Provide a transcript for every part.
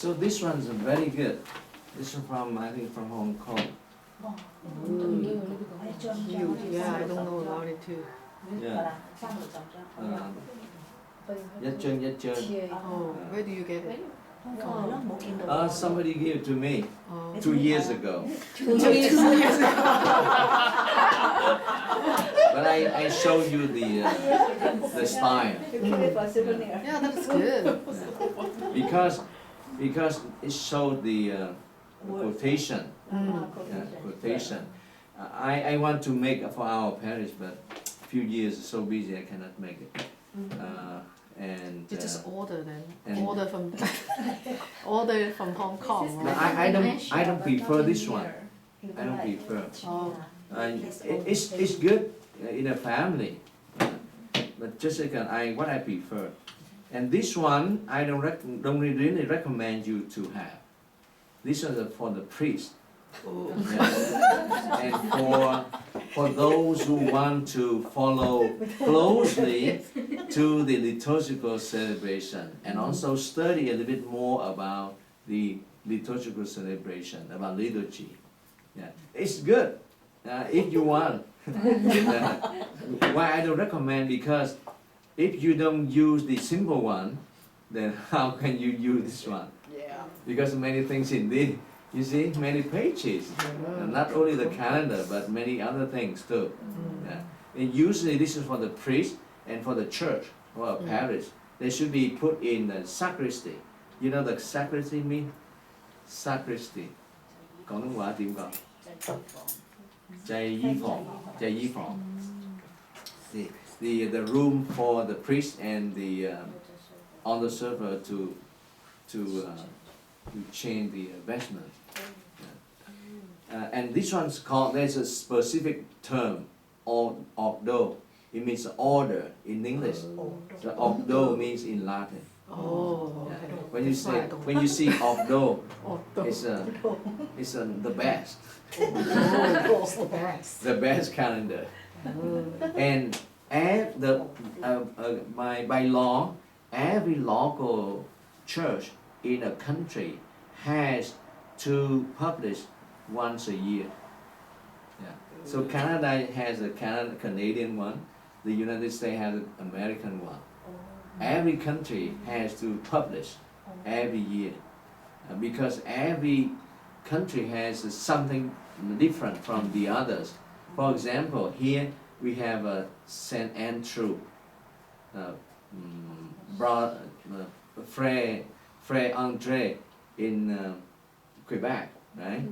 So this one's very good. This is from, I think, from Hong Kong. Yeah, I don't know about it too. Yeah. Nhất chân, nhất chân. Oh, where do you get it? Somebody gave it to me Oh. 2 years ago. 2 years ago. But I showed you the style. Yeah, that's good. Because it showed the quotation. Mm. Yeah, quotation. I want to make for our parish, but a few years so busy I cannot make it. And You just order then. and- Order from order from Hong Kong. no, Right? I don't prefer this one. I don't prefer. Oh. It's good in a family, but just again, what I prefer. And this one I don't really recommend you to have. This is for the priest. Oh. Yeah. And for those who want to follow closely to the liturgical celebration and also study a little bit more about the liturgical celebration, about liturgy. Yeah. It's good if you want. Why I don't recommend, because if you don't use the simple one, then how can you use this one? Yeah. Because many things in this, you see, many pages. Not only the calendar, but many other things too. Yeah. And usually this is for the priest and for the church or a parish. They should be put in the sacristy. You know the sacristy mean? Sacristy. 廣東話點講？祭衣房，祭衣房。The room for the priest and the on the server to change the vestment. And this one's called, there's a specific term, ordo. It means order in English. So ordo means in Latin. Oh. Yeah. Okay. When you say, when you see ordo, it's the best, Oh, best. the best calendar. And by law, every local church in a country has to publish once a year. Yeah. So Canada has a Canadian one, the United States has an American one. Every country has to publish every year because every country has something different from the others. For example, here we have a Saint Andrew, Frère André in Quebec, right?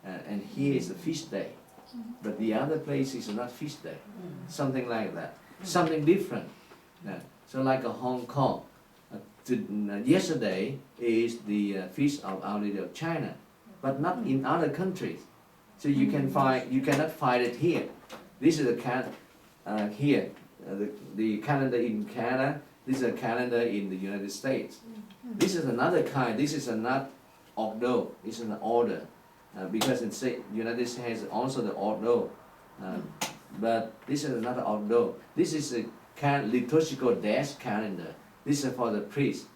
And here is a feast day, but the other place is not feast day, something like that, something different. So like a Hong Kong, yesterday is the feast of Our Lady of China, but not in other countries. So you cannot find it here. This is here, the calendar in Canada. This is a calendar in the United States. This is another kind. This is not ordo. It's an order, because in the United States has also the ordo, but this is another ordo. This is a liturgical dash calendar. This is for the priest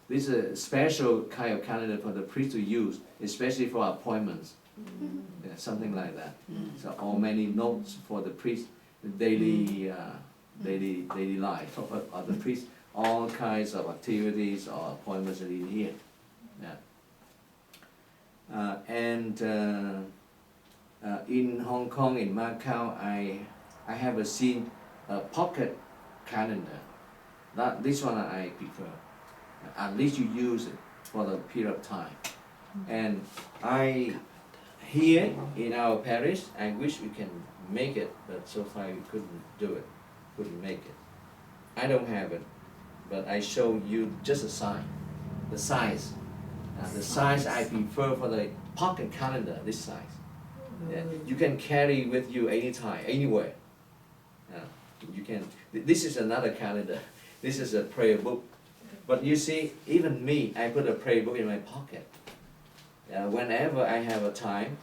this is a special kind of calendar for the priest to use, especially for appointments, something like that. So all many notes for the priest, daily life of the priest, all kinds of activities or appointments are in here. Yeah. In Hong Kong, in Macau, I have seen a pocket calendar. This one I prefer. At least you use it for the period of time. And here in our parish, I wish we can make it, but so far we couldn't do it, couldn't make it. I don't have it, but I show you just a sign, the size. The size I prefer for the pocket calendar, this size. Yeah. You can carry with you anytime, anywhere. You can. This is another calendar. This is a prayer book. But you see, even me, I put a prayer book in my pocket. Whenever I have a time,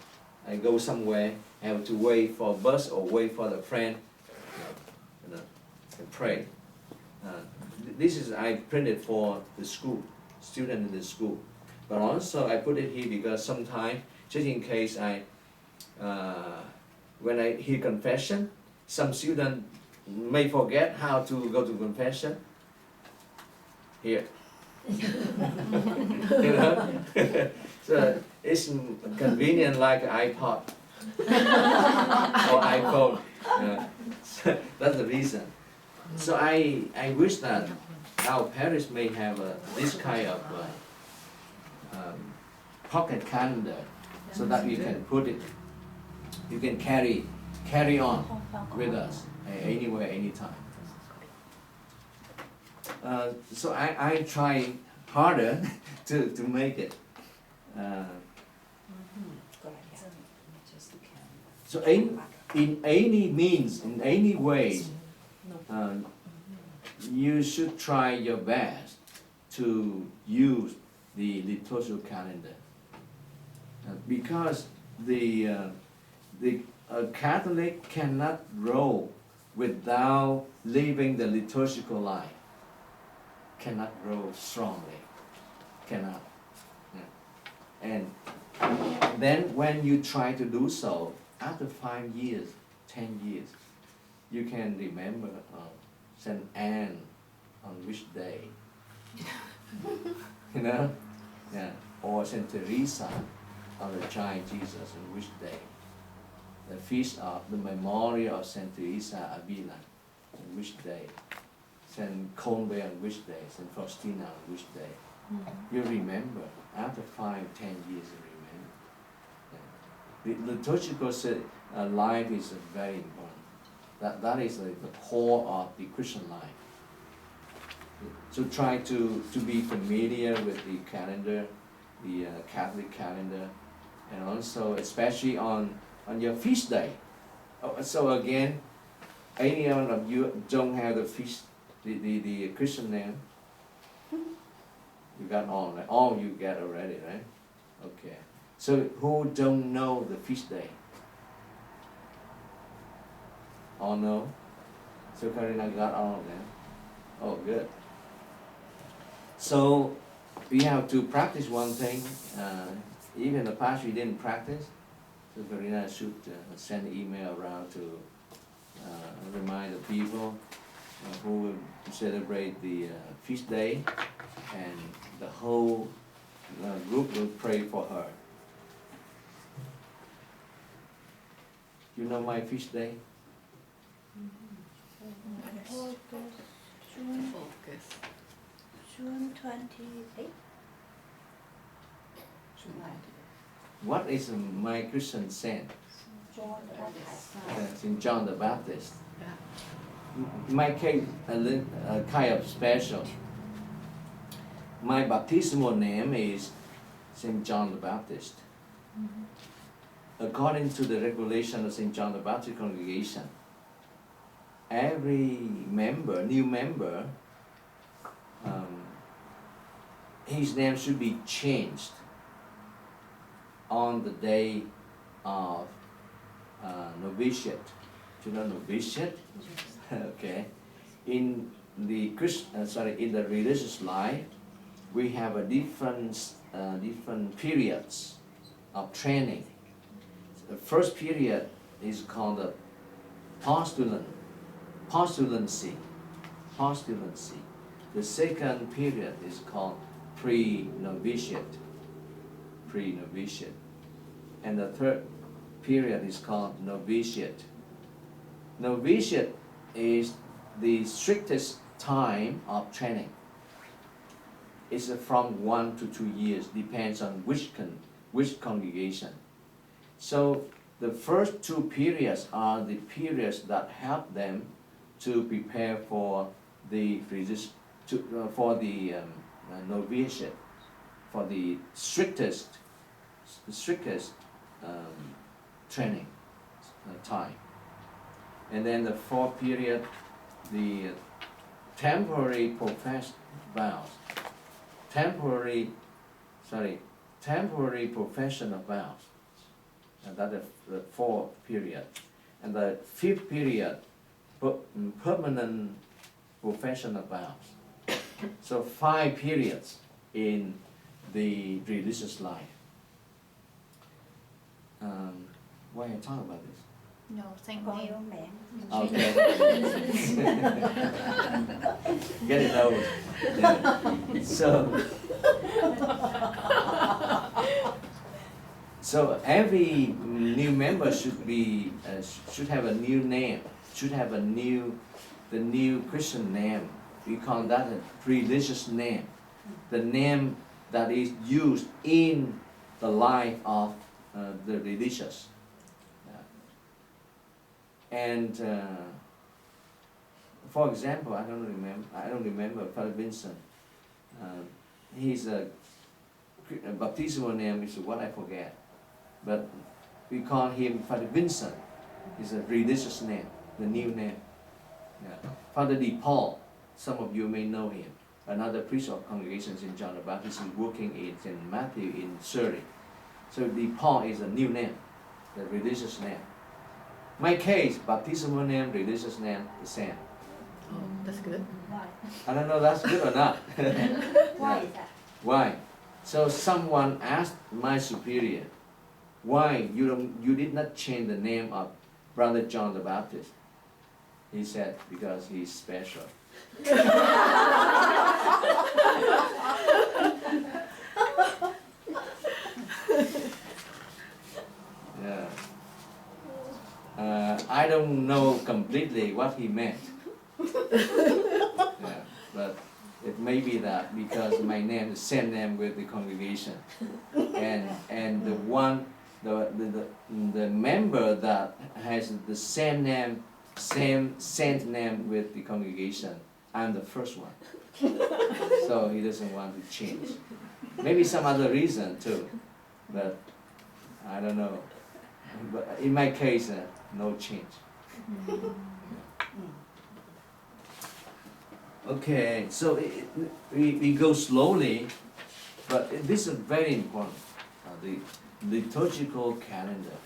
I go somewhere, I have to wait for a bus or wait for the friend, and pray. This is I printed for the school, student in the school. But also I put it here because sometimes, just in case when I hear confession, some student may forget how to go to confession. Here. You know? So it's convenient like iPod or iPhone. So that's the reason. So I wish that our parish may have this kind of pocket calendar, so that you can put it, you can carry on with us anywhere, anytime. So I try harder to make it. So in any means, in any way, you should try your best to use the liturgical calendar, because the Catholic cannot grow without living the liturgical life. Cannot grow strongly, cannot. Yeah. And then when you try to do so, after 5 years, 10 years, you can remember Saint Anne on which day, you know, yeah, or Saint Teresa on the Child Jesus on which day, the feast of the memorial of Saint Teresa Avila on which day, Saint Columba on which day, Saint Faustina on which day. You remember after 5, 10 years. You remember. Yeah. The liturgical life is very important. That is the core of the Christian life. So try to be familiar with the calendar, the Catholic calendar, and also especially on your feast day. So again, any one of you don't have the feast, the Christian name? You got all, right? All you get already, right? Okay. So who don't know the feast day? All know? So Karina got all of them? Oh, good. So we have to practice one thing. Even the past we didn't practice. So Karina should send an email around to remind the people who will celebrate the feast day, and the whole group will pray for her. You know my feast day? June 28th. What is my Christian saint? John the Baptist. Saint John the Baptist. My case kind of special. My baptismal name is Saint John the Baptist. According to the regulation of Saint John the Baptist congregation, every member, new member, his name should be changed on the day of novitiate. Do you know novitiate? Okay. In the in the religious life, we have a different periods of training. The first period is called the postulancy. The second period is called pre-novitiate. And the third period is called novitiate. Novitiate is the strictest time of training. It's from 1 to 2 years, depends on which congregation. So the first 2 periods are the periods that help them to prepare for the novitiate, for the strictest training time. And then the 4th period, the temporary professed vows. Temporary profession of vows. And that is the 4th period. And the 5th period, permanent professional vows. So 5 periods in the religious life. Why I talk about this? No, thank Con name. yêu mẹ. Okay. Get it over. Yeah. So every new member should be should have a new name. Should have the new Christian name. We call that a religious name. The name that is used in the life of the religious. And for example, I don't remember Father Vincent. His baptismal name is what I forget, but we call him Father Vincent. It's a religious name, the new name. Yeah. Father De Paul, some of you may know him. Another priest of congregations in John the Baptist is working in St. Matthew in Surrey. So De Paul is a new name, the religious name. My case, baptismal name, religious name, the same. Oh, that's good. Why? I don't know that's good or not. Why Yeah. is that? Why? So someone asked my superior, why you did not change the name of Brother John the Baptist? He said, because he's special. Yeah. I don't know completely what he meant. Yeah, but it may be that because my name is same name with the congregation, and the member that has the same name, same saint name with the congregation, I'm the first one. So he doesn't want to change. Maybe some other reason too, but I don't know. But in my case, no change. Okay, so we go slowly, but this is very important. The liturgical calendar.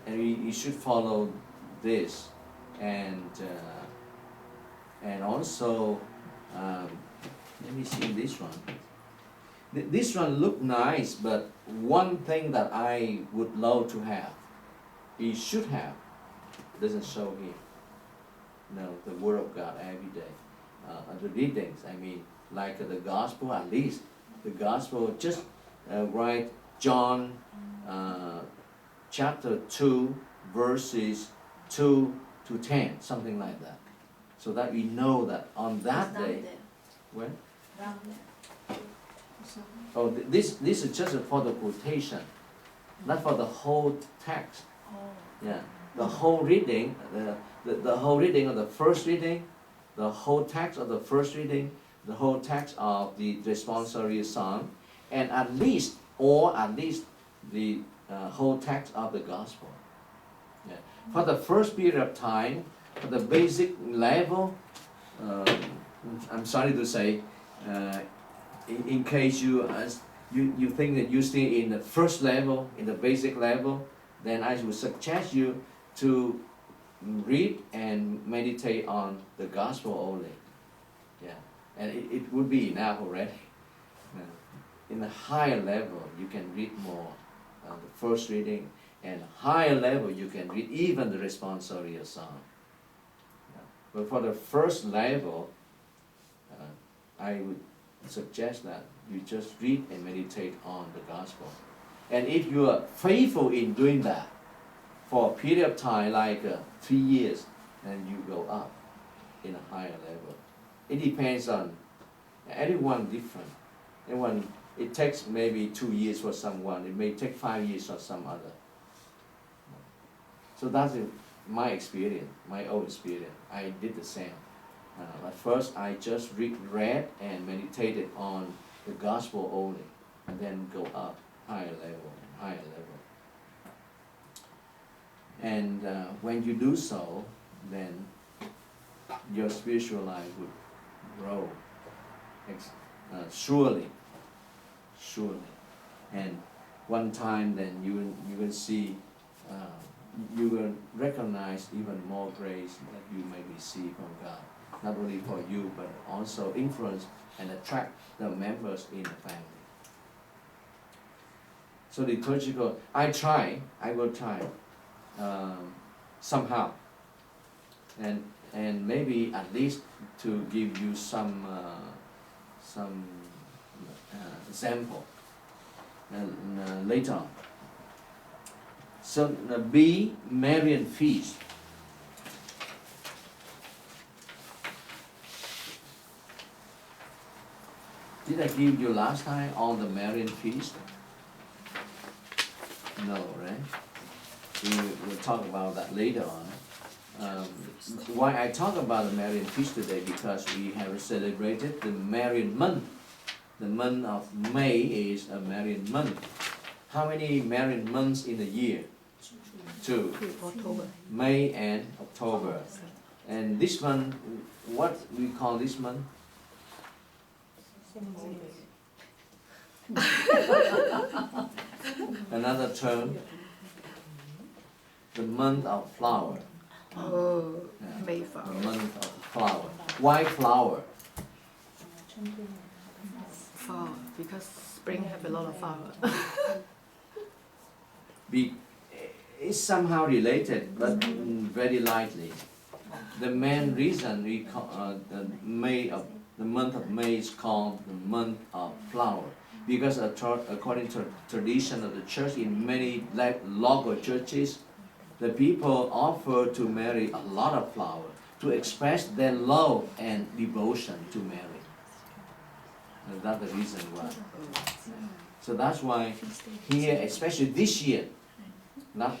And we should follow this, and also let me see this one. This one look nice, but one thing that I would love to have, we should have, doesn't show here. No, the Word of God every day. The readings, I mean, like the Gospel, at least the Gospel, just write John chapter 2, verses 2 to 10, something like that. So that we know that on that day, when? Round there. Oh, this is just for the quotation, not for the whole text. Oh. Yeah, the whole reading, the whole reading of the first reading, the whole text of the first reading, the whole text of the responsorial psalm, and at least the whole text of the gospel. Yeah. For the first period of time, for the basic level, I'm sorry to say, in case you think that you still in the first level, in the basic level, then I would suggest you to read and meditate on the gospel only. Yeah, and it would be enough already. In the higher level, you can read more the first reading, and higher level you can read even the responsorial psalm. Yeah. But for the first level, I would suggest that you just read and meditate on the gospel. And if you are faithful in doing that for a period of time, like 3 years, then you go up in a higher level. It depends on everyone different. Everyone, it takes maybe 2 years for someone, it may take 5 years for some other. So that's my experience, my own experience. I did the same. At first, I just read and meditated on the gospel only, and then go up higher level and higher level. And when you do so, then your spiritual life would grow, surely. And one time, then you will see you will recognize even more grace that you may receive from God, not only for you, but also influence and attract the members in the family. So liturgical, I will try somehow, and maybe at least to give you some example later on. So the B, Marian feast. Did I give you last time on the Marian feast? No, right? We will talk about that later on. Why I talk about the Marian feast today? Because we have celebrated the Marian month. The month of May is a Marian month. How many Marian months in a year? Two. October. May and October. And this month, what we call this month? Another term, the month of flower. Oh, Yeah, the Mayflower. month of flower. Why flower? Fall, because spring have a lot of flower. It's somehow related, but very lightly. The main reason we call the month of May is called the month of flower, because according to tradition of the church, in many local churches, the people offer to Mary a lot of flower to express their love and devotion to Mary. And that's the reason why. So that's why here, especially this year, not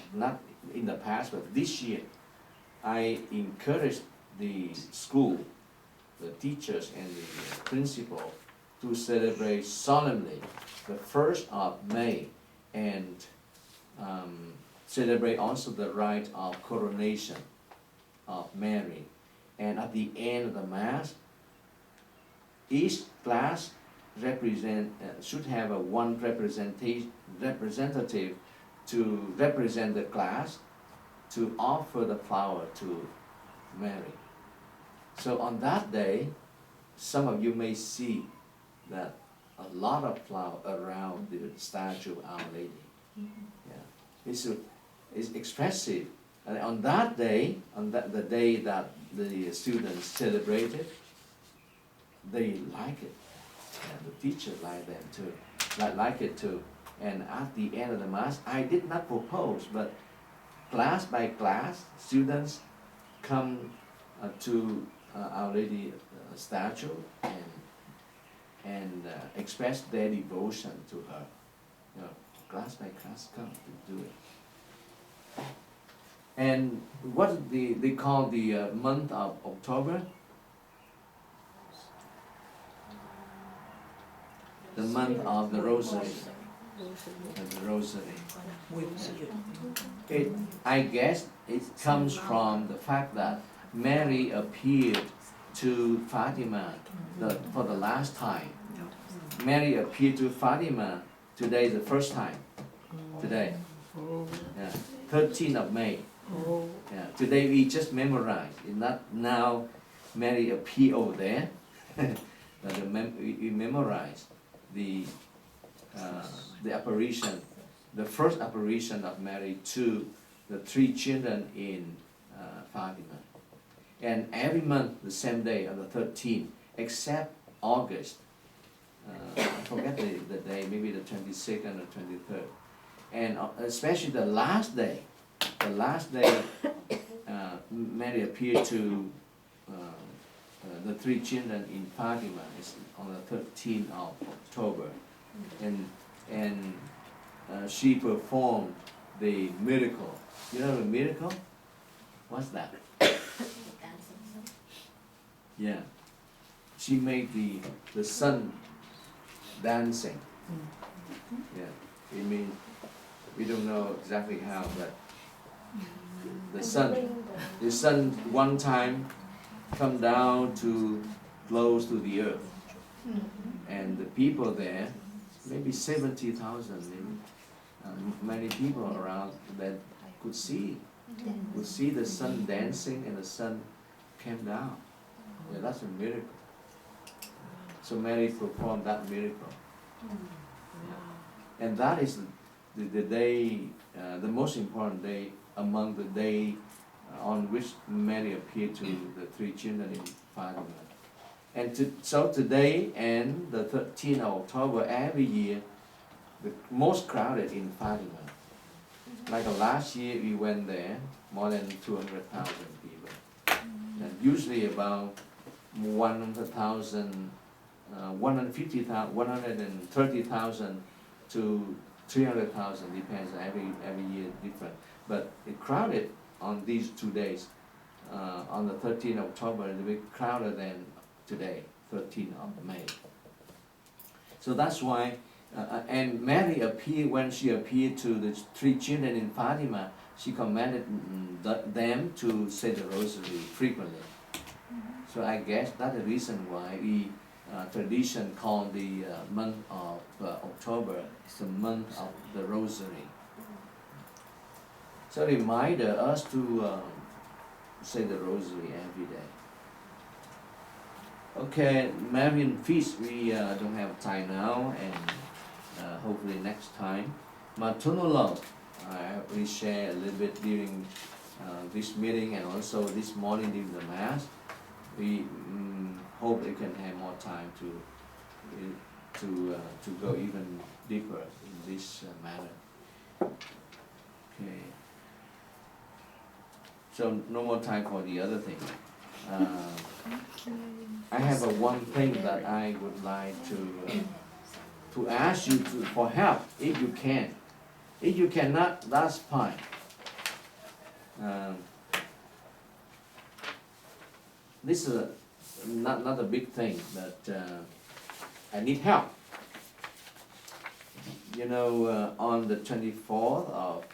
in the past, but this year, I encourage the school, the teachers and the principal to celebrate solemnly the 1st of May and celebrate also the rite of coronation of Mary. And at the end of the Mass, each class should have one representative to represent the class to offer the flower to Mary. So on that day, some of you may see that a lot of flower around the statue of Our Lady. Yeah. It's expressive. And on that day, the day that the students celebrated, they like it. And the teachers like them too. Like it too. And at the end of the Mass, I did not propose, but class by class, students come to Our Lady statue and express their devotion to her. You know, class by class come to do it. And what they call the month of October? The month of the Rosary. The Rosary. I guess it comes from the fact that Mary appeared to Fatima for the last time. Mary appeared to Fatima today is the first time. Today. Yeah. 13th of May. Yeah. Today we just memorized. It's not now Mary appeared over there. But we memorized the apparition, the first apparition of Mary to the 3 children in Fatima. And every month, the same day, on the 13th, except August. I forget the day, maybe the 22nd or 23rd. And especially the last day, Mary appeared to the 3 children in Fatima is on the 13th of October. And she performed the miracle. You know the miracle? What's that? Yeah. She made the sun dancing. Yeah. I mean, we don't know exactly how, but the sun one time come down to close to the earth. And the people there, maybe 70,000, maybe, many people around that could see would see the sun dancing and the sun came down. Yeah, that's a miracle. So Mary performed that miracle. And that is the day, the most important day among the day on which Mary appeared to the three children in Fatima. And so today and the 13th of October every year, the most crowded in Fatima. Like last year we went there, more than 200,000 people. And usually about 100,000, 150,000, 130,000 to 300,000, depends, every year different. But it crowded on these 2 days. On the 13th of October, it will be crowded than today, 13th of May. So that's why, and Mary appeared, when she appeared to the three children in Fatima, she commanded them to say the rosary frequently. So I guess that's the reason why we tradition called the month of October is the month of the rosary. So reminder us to say the rosary every day. Okay, Marian feast we don't have time now, and hopefully next time. Maternal love, we share a little bit during this meeting and also this morning during the Mass. We hope we can have more time to go even deeper in this matter. Okay. So no more time for the other thing. I have one thing that I would like to ask you for help if you can. If you cannot, that's fine. This is not a big thing, but I need help. You know, on the 24th of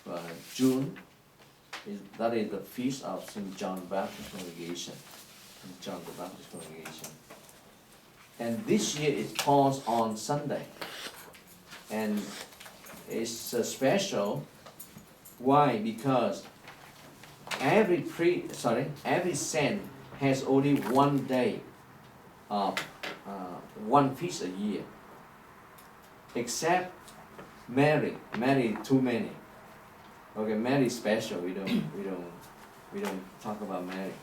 June, that is the feast of St. John the Baptist Congregation. St. John the Baptist Congregation. And this year it falls on Sunday. And it's special. Why? Because every saint has only 1 day of one feast a year. Except Mary. Mary too many. Okay, Mary is special. We don't talk about Mary.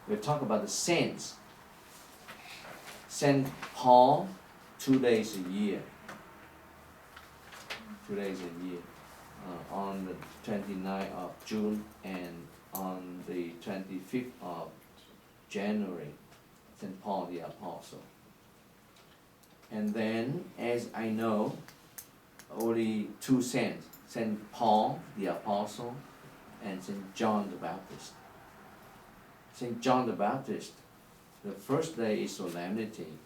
We talk about the saints. Saint Paul, 2 days a year. 2 days a year. On the 29th of June and on the 25th of January, St. Paul the Apostle. And then, as I know, only 2 saints, St. Paul the Apostle and St. John the Baptist. St. John the Baptist, the first day is solemnity,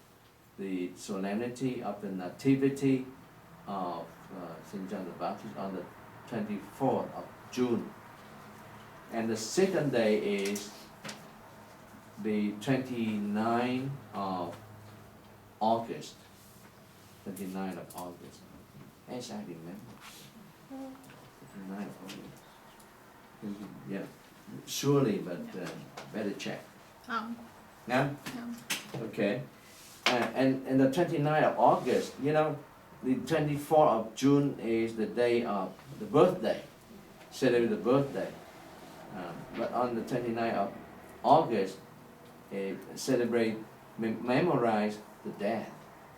the solemnity of the Nativity of St. John the Baptist on the 24th of June. And the second day is the 29th of August. 29th of August. As I remember. 29th of August. Yeah, surely, but better check. Yeah? Okay. And the 29th of August, you know, the 24th of June is the day of the birthday. Celebrate the birthday. But on the 29th of August, celebrate, memorize the death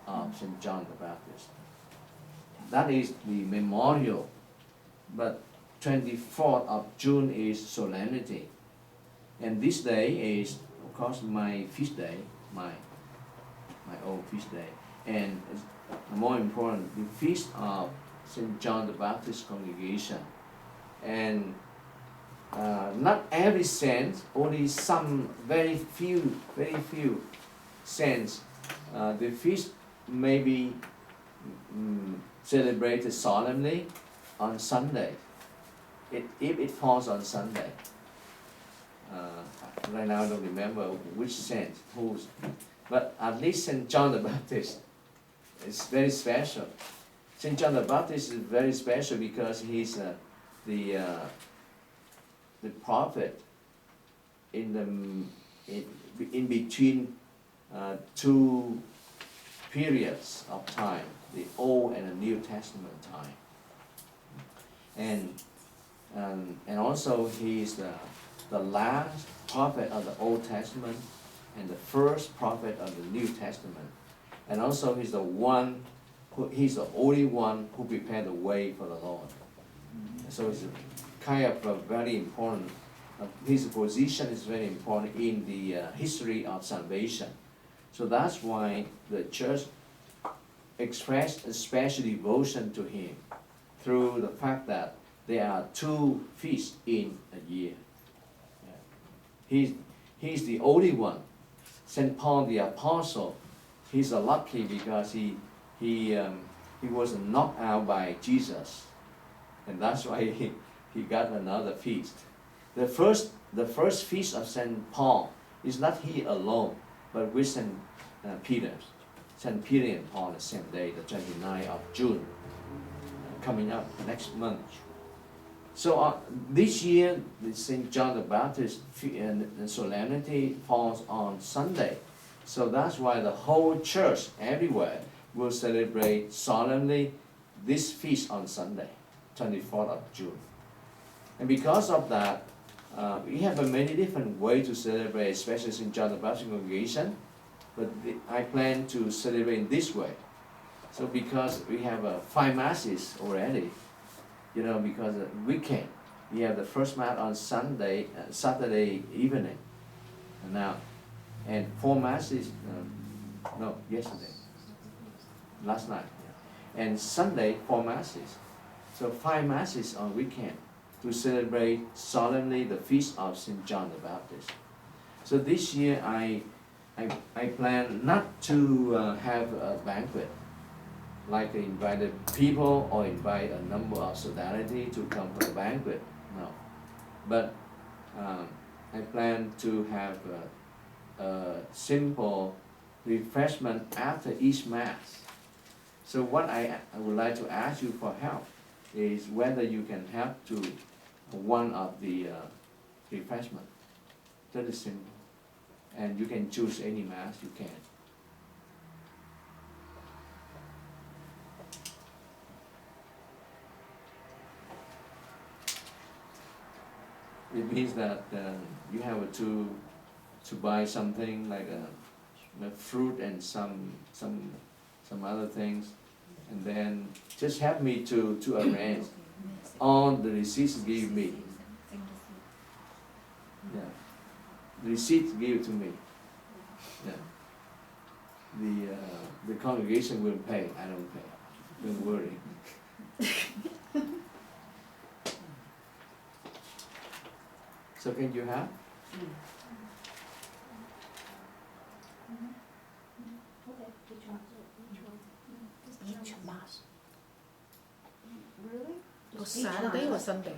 of St. John the Baptist. That is the memorial. But 24th of June is solemnity. And this day is, of course, my feast day, my own feast day. And more important, the feast of St. John the Baptist Congregation. And not every saint, only some very few saints. The feast may be celebrated solemnly on Sunday, if it falls on Sunday. Right now I don't remember which saint, whose, but at least St. John the Baptist is very special. St. John the Baptist is very special because he's the the prophet in in between two periods of time, the Old and the New Testament time. And also he is the last prophet of the Old Testament and the first prophet of the New Testament. And also he's he's the only one who prepared the way for the Lord. So it's kind of a very important, his position is very important in the history of salvation. So that's why the church expressed a special devotion to him through the fact that there are 2 feasts in a year. He's the only one. St. Paul the Apostle, he's lucky because he was knocked out by Jesus, and that's why he got another feast. The first feast of St. Paul is not he alone, but with St. Peter. St. Peter and Paul the same day, the 29th of June, coming up next month. So this year, the St. John the Baptist solemnity falls on Sunday. So that's why the whole church everywhere will celebrate solemnly this feast on Sunday, 24th of June. And because of that, we have many different ways to celebrate, especially St. John the Baptist congregation, but I plan to celebrate this way. So because we have 5 masses already, you know, because weekend, we have the first mass on Sunday, Saturday evening, and 4 masses, yesterday, last night, and Sunday 4 masses. So 5 masses on weekend to celebrate solemnly the feast of St. John the Baptist. So this year I plan not to have a banquet, like invite people or invite a number of solidarity to come for the banquet, no. But I plan to have a simple refreshment after each Mass. So what I would like to ask you for help is whether you can help to one of the refreshment. That is simple. And you can choose any Mass you can. It means that you have to buy something like a fruit and some other things, and then just help me to arrange all the receipts give me. Yeah, the receipts give to me. Yeah, the congregation will pay. I don't pay. Don't worry. So can you have? Each mass. Really? Was Saturday or Sunday?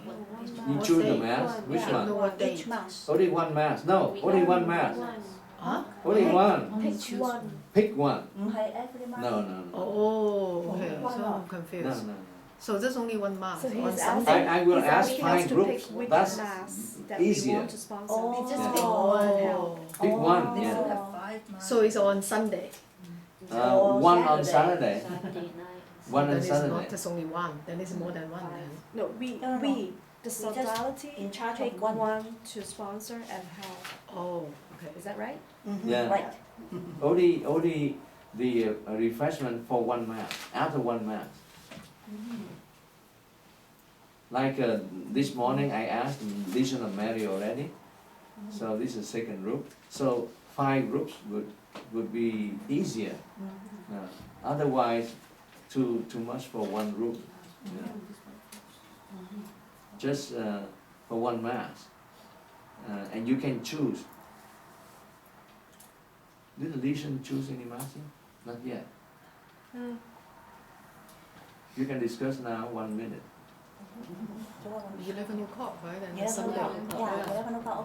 You choose the Mass? Which Yeah. one? No, what day? Each mass. Only one Mass. No, only one Mass. Huh? Only one. Pick one. Pick one. Every mass. No. Oh, okay, Why so I'm not? confused. No. So there's only one mass So on he's Sunday? asking- I will he's ask asking 5 us to groups. pick which That's mass that easier. we want to sponsor. Oh. We just Yeah. pick one and help. Pick one, They yeah. still have 5 masses. So it's on Sunday? One on Saturday. Saturday night. One Then on it's Saturday. not just only one, then it's more than one then. No, No. we, the just solidarity, in charge pick of one. one to sponsor and help. Oh, okay. Is that right? Yeah. Right. Only the refreshment for one Mass, after one Mass. Like this morning I asked Legion of Mary already, so this is second group. So 5 groups would be easier. Otherwise, too much for one group. Yeah. Just for one Mass, and you can choose. Did the Legion choose any Mass yet? Not yet. You can discuss now, 1 minute. 11 o'clock, right? And 11 Sunday. o'clock. Yeah, 11 o'clock,